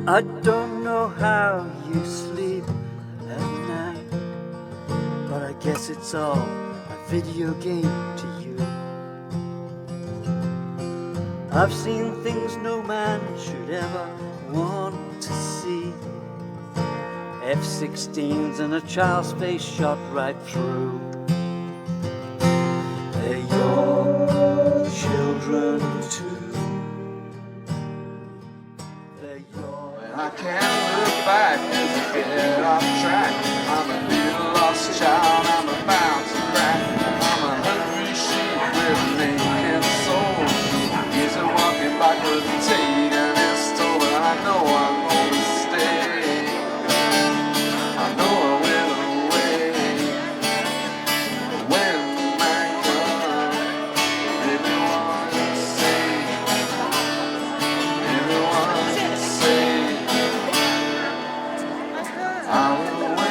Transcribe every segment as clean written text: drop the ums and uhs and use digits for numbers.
I don't know how you sleep at night, but I guess it's all a video game to you. I've seen things no man should ever want to see. F-16s and a child's face shot right through. They're your children too. They're your... I can't look back as I get off track. I'm a little lost child, I'm a bouncing crack. I'm a hungry sheep with a naked soul. He's a walking backwards and taking his toll. But I know I'm gonna stay. I know I will away. When the man comes, everyone say, everyone say, I will wait.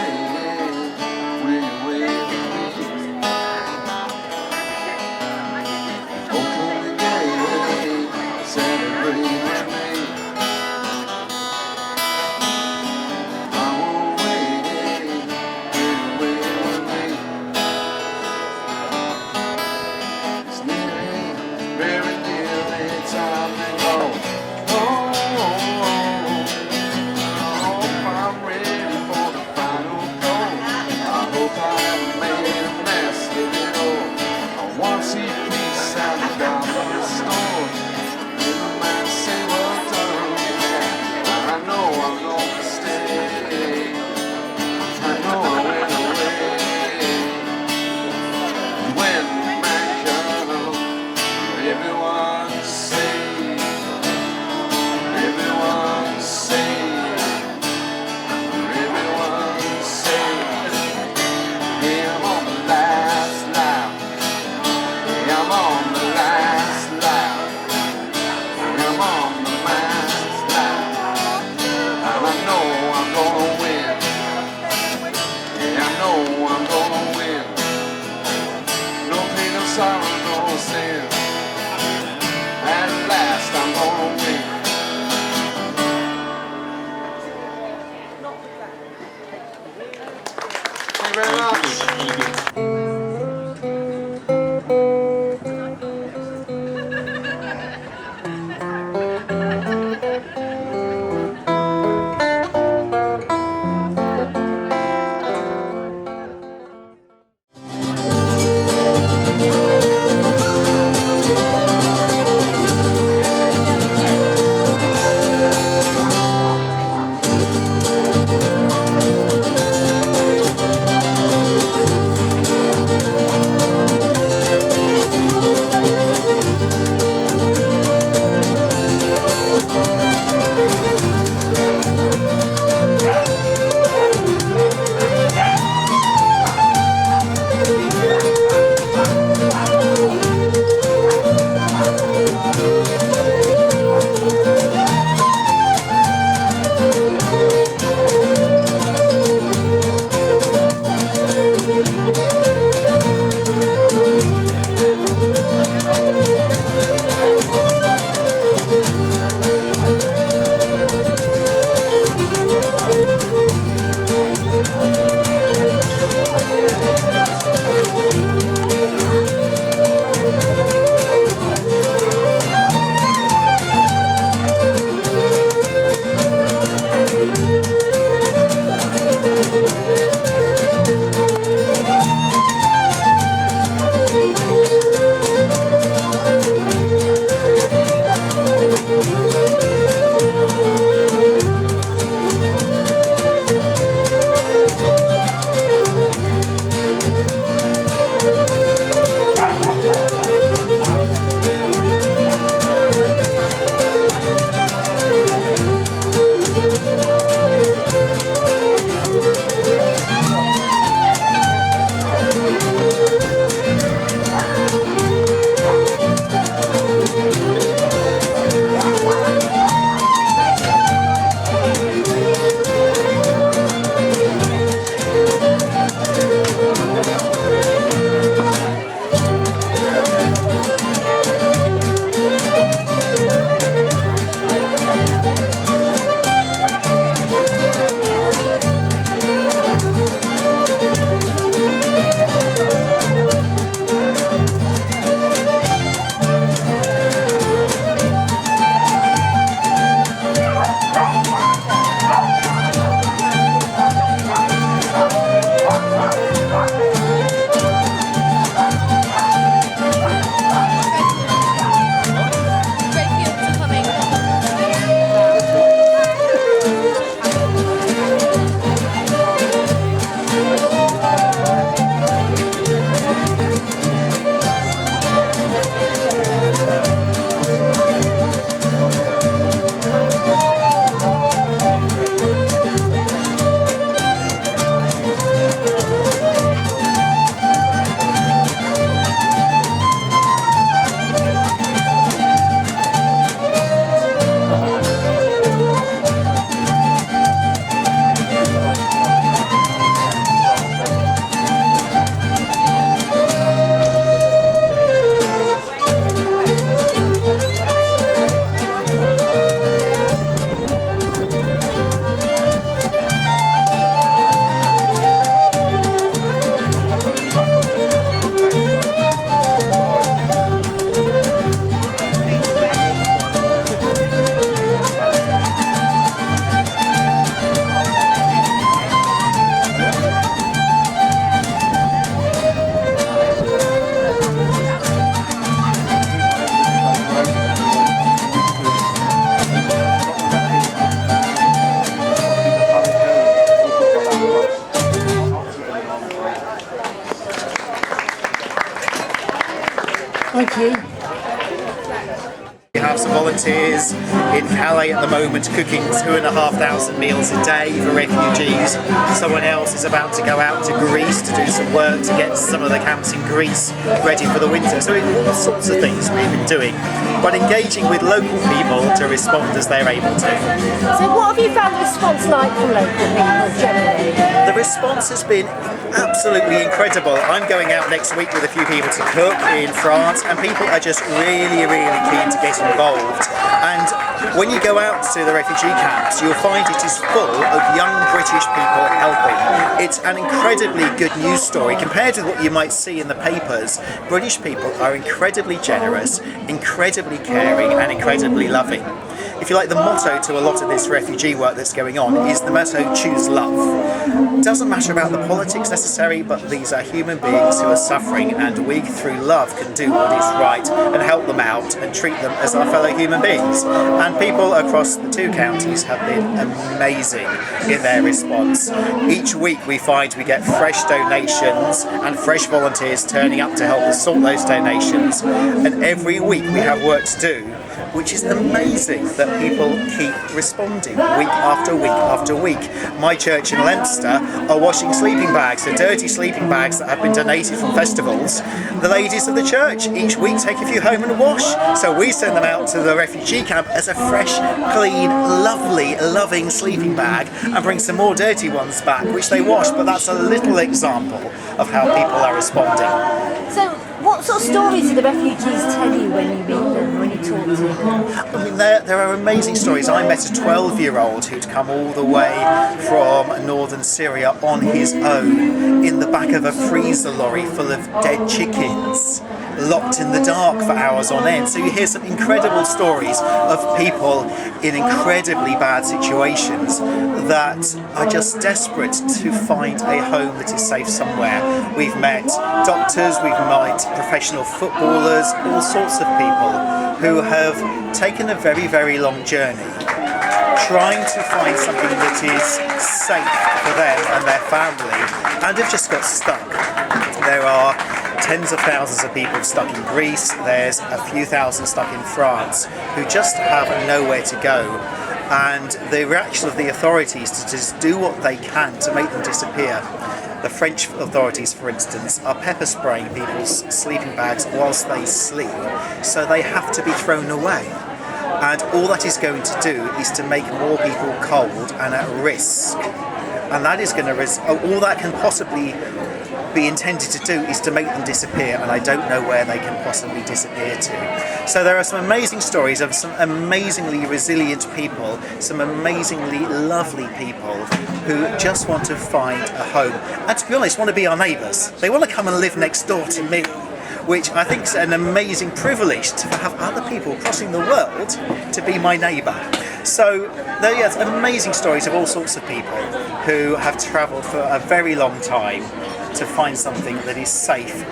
We have some volunteers in Calais at the moment cooking 2,500 meals a day for refugees. Someone else is about to go out to Greece to do some work to get some of the camps in Greece ready for the winter. So all sorts of things we've been doing, but engaging with local people to respond as they're able to. So what have you found the response like from local people generally? The response has been absolutely incredible. I'm going out next week with a few people to cook in France, and people are just really, really keen to get involved. And when you go out to the refugee camps, you'll find it is full of young British people helping. It's an incredibly good news story compared to what you might see in the papers. British people are incredibly generous, incredibly caring, and incredibly loving. If you like, the motto to a lot of this refugee work that's going on is the motto, choose love. Doesn't matter about the politics necessary, but these are human beings who are suffering, and we, through love, can do what is right and help them out and treat them as our fellow human beings. And people across the two counties have been amazing in their response. Each week we find we get fresh donations and fresh volunteers turning up to help us sort those donations. And every week we have work to do, which is amazing that people keep responding week after week after week. My church in Leinster are washing sleeping bags, so dirty sleeping bags that have been donated from festivals. The ladies of the church each week take a few home and wash, so we send them out to the refugee camp as a fresh, clean, lovely, loving sleeping bag, and bring some more dirty ones back, which they wash. But that's a little example of how people are responding. So what sort of stories do the refugees tell you when you meet them, when you talk to them? I mean, there are amazing stories. I met a 12-year-old who'd come all the way from northern Syria on his own in the back of a freezer lorry full of dead chickens, locked in the dark for hours on end. So you hear some incredible stories of people in incredibly bad situations that are just desperate to find a home that is safe somewhere. We've met doctors, we've met professional footballers, all sorts of people who have taken a very, very long journey trying to find something that is safe for them and their family, and have just got stuck. There are tens of thousands of people stuck in Greece, there's a few thousand stuck in France who just have nowhere to go. And the reaction of the authorities to just do what they can to make them disappear. The French authorities, for instance, are pepper spraying people's sleeping bags whilst they sleep, so they have to be thrown away. And all that is going to do is to make more people cold and at risk. And that is going to all that can possibly be intended to do is to make them disappear, and I don't know where they can possibly disappear to. So there are some amazing stories of some amazingly resilient people, some amazingly lovely people who just want to find a home, and to be honest, want to be our neighbours. They want to come and live next door to me, which I think is an amazing privilege to have other people crossing the world to be my neighbour. So there are amazing stories of all sorts of people who have travelled for a very long time to find something that is safe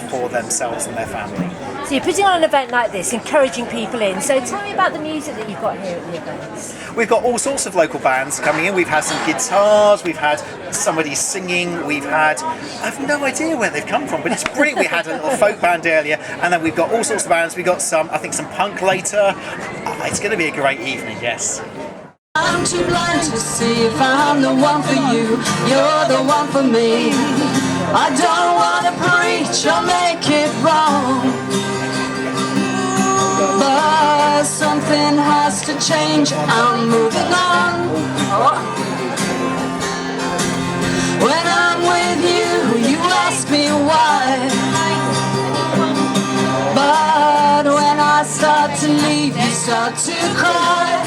for themselves and their family. So you're putting on an event like this, encouraging people in. So tell me about the music that you've got here at the events. We've got all sorts of local bands coming in. We've had some guitars, we've had somebody singing, we've had, I have no idea where they've come from, but it's brilliant. We had a little folk band earlier, and then we've got all sorts of bands. We've got some, I think, some punk later. It's going to be a great evening, yes. I'm too blind to see if I'm the one for you, you're the one for me. I don't want to preach or make it wrong, but something has to change, I'm moving on. When I'm with you, you ask me why, but when I start to leave, you start to cry.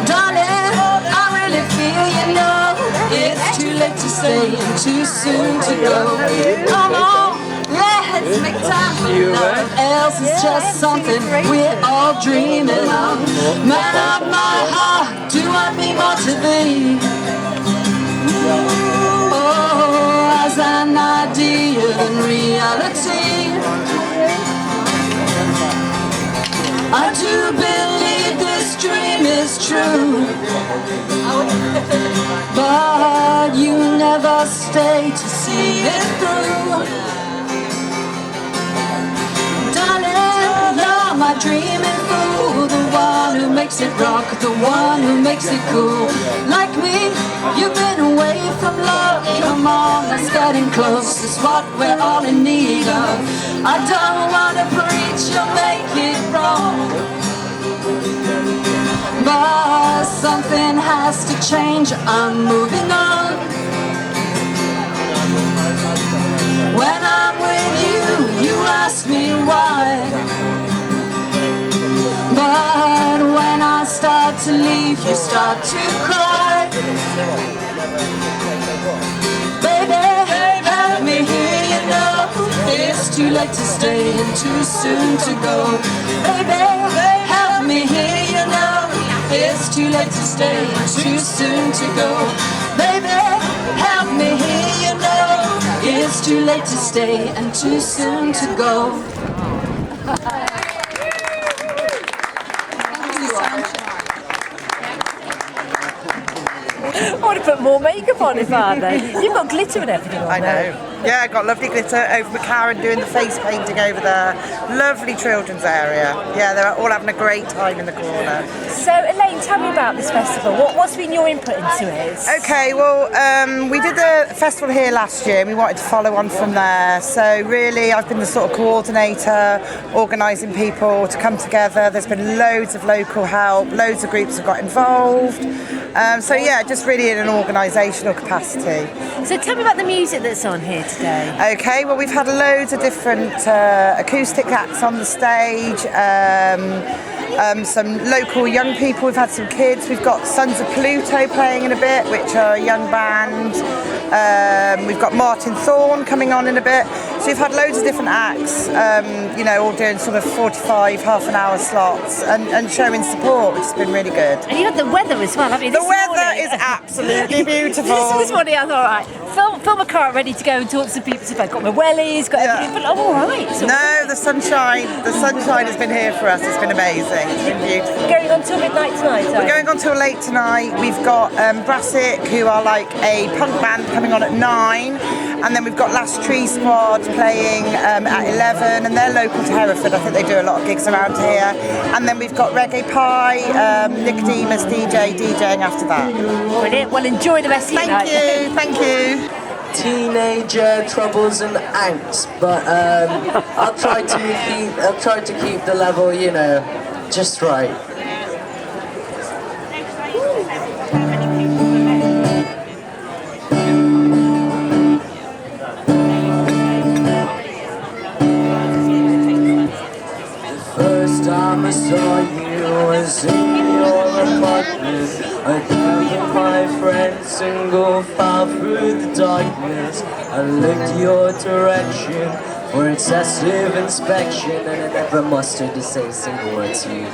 Darling, I really feel you know it's too late to stay and too soon to go. Come on, let's make time for nothing else is just something we're all dreaming of. Man of my heart, do I mean more to thee? Oh, as an idea than reality. I do believe this dream is true, but you never stay to see it through. Darling, dreaming fool, the one who makes it rock, the one who makes it cool. Like me, you've been away from love. Come on, let's get in close, it's what we're all in need of. I don't wanna preach or make it wrong, but something has to change, I'm moving on. When I'm with you, you ask me why, but when I start to leave, you start to cry. Baby, help me here, you know it's too late to stay and too soon to go. Baby, help me here, you know it's too late to stay and too soon to go. Baby, help me here, you know it's too late to stay and too soon to go. I want to put more makeup on if I know. You've got glitter and everything on I there. know. Yeah, I got lovely glitter over McCarran doing the face painting over there. Lovely children's area. Yeah, they're all having a great time in the corner. So, Elaine, tell me about this festival. What's been your input into it? Okay, well, we did the festival here last year and we wanted to follow on from there. So really, I've been the sort of coordinator, organising people to come together. There's been loads of local help, loads of groups have got involved. So yeah, just really in an organisational capacity. So tell me about the music that's on here today. Okay, well we've had loads of different acoustic acts on the stage, some local young people, we've had some kids, we've got Sons of Pluto playing in a bit, which are a young band, we've got Martin Thorne coming on in a bit, so we've had loads of different acts, you know, all doing sort of 45, half an hour slots and showing support, which has been really good. And you had the weather as well, haven't you? The weather is absolutely beautiful. This morning I thought, right, fill my car ready to go and talk to some people. So I've got my wellies, got everything, but all right. So no, the sunshine has been here for us. It's been amazing. It's been beautiful. Going on till midnight tonight. We're going on till late tonight. We've got Brassic, who are like a punk band, coming on at 9, and then we've got Last Tree Squad playing at 11, and they're local to Hereford. I think they do a lot of gigs around here. And then we've got Reggae Pie, Nick Demas DJing after that. Brilliant. Well, enjoy the rest of your night. Thank you. Teenager troubles and angst, but I'll try to keep the level, you know, just right. First time I saw you was in your apartment. I gathered my friends and go far through the darkness. I looked your direction for excessive inspection, and I never mustered to say a single word to you.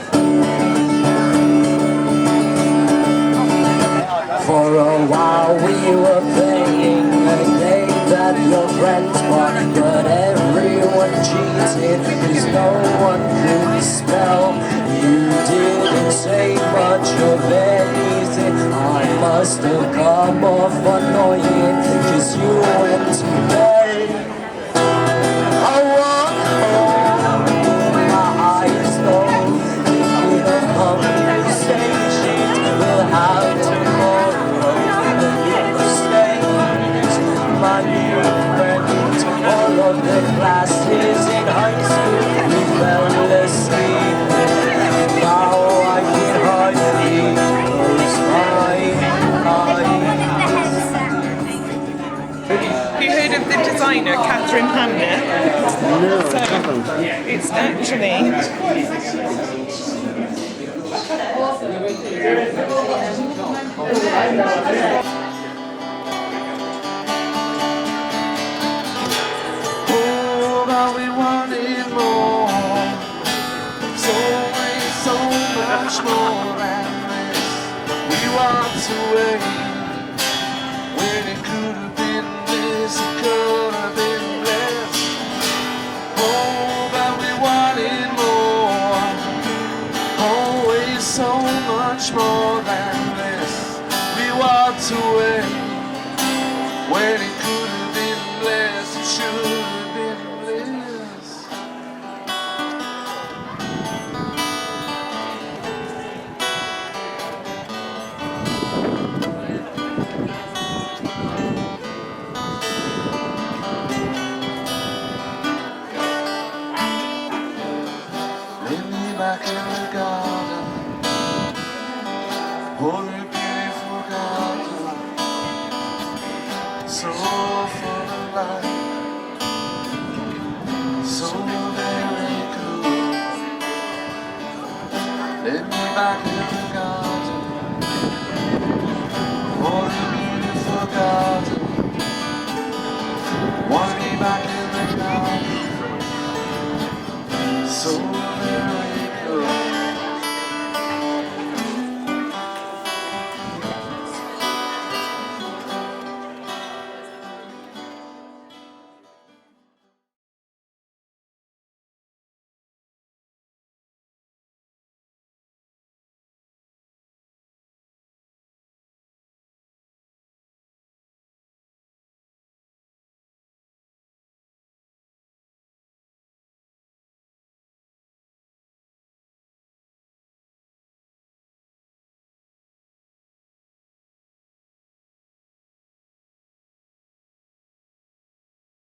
For a while we were playing a game that your friends won, but everyone cheated because no one could spell. You didn't say much of anything. I must have come off annoying because you went to bed. I walk home with my eyes closed, thinking of conversations we'll have tomorrow. The new stage, my new friends, all of the classes in high school, we fell asleep. Now I can hardly close my eyes. Have you heard of the designer Catherine Hamner? No, I haven't. It's actually but we wanted more. So always so much more than this. We walked away when it could have been this, it could have been less. Oh, but we wanted more. Always so much more than this. We walked away when it could have been less, it should have been less. Lay me back in the garden. What a beautiful garden, so full of life, so very cool. Lay me back in the garden. What a beautiful garden. Want me back in the garden, so